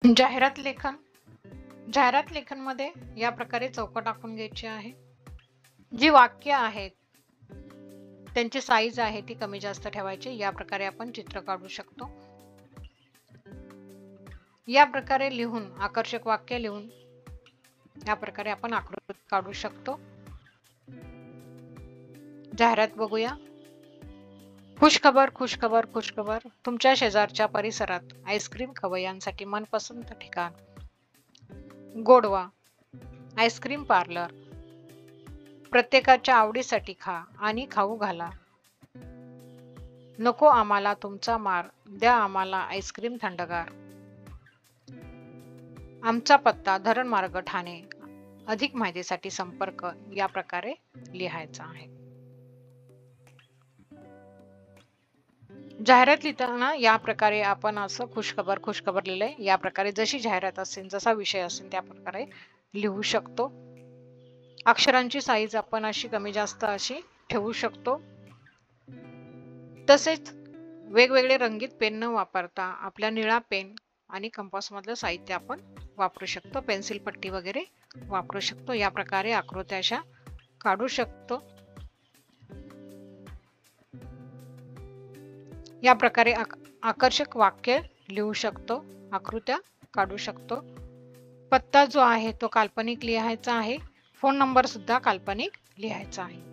जाहिरात लेखन. जाहिरात लेखन मध्ये या प्रकारे चौकट आखून घ्यायची आहे. जी वाक्य आहेत त्यांची साईज आहे ती कमी जास्त ठेवायची. या प्रकारे आपण चित्र काढू शकतो. या प्रकारे लिहून आकर्षक वाक्य लिहून या प्रकारे आपण आकृती काढू शकतो. जाहिरात बघूया. खुशखबर खुशखबर खुशखबर, तुमच्या शेजारच्या परिसरात आईस्क्रीम खवय्यांसाठी मनपसंत ठिकाण. गोडवा आईस्क्रीम पार्लर, प्रत्येकाच्या आवडीसाठी खा आणि खाऊ घाला. नको आम्हाला तुमचा मार, द्या आम्हाला आईस्क्रीम थंडगार. आमचा पत्ता धरण मार्ग ठाणे, अधिक माहितीसाठी संपर्क. या प्रकारे लिहायचा आहे. जाहिरात लिहिताना या प्रकारे आपण असं खुशखबर खुशखबर लिहिलंय. या प्रकारे जशी जाहिरात असेल, जसा विषय असेल त्या प्रकारे लिहू शकतो. अक्षरांची साईज आपण अशी कमी जास्त अशी ठेवू शकतो. तसेच वेगवेगळे रंगीत पेन न वापरता आपल्या निळा पेन आणि कंपास मधलं साहित्य आपण वापरू शकतो. पेन्सिल पट्टी वगैरे वापरू शकतो. या प्रकारे आकृत्या अशा काढू शकतो. या प्रकारे आकर्षक वाक्य लिहू शकतो, आकृत्या काढू शकतो. पत्ता जो आहे तो काल्पनिक लिहायचा आहे. फोन नंबर सुद्धा काल्पनिक लिहायचा आहे.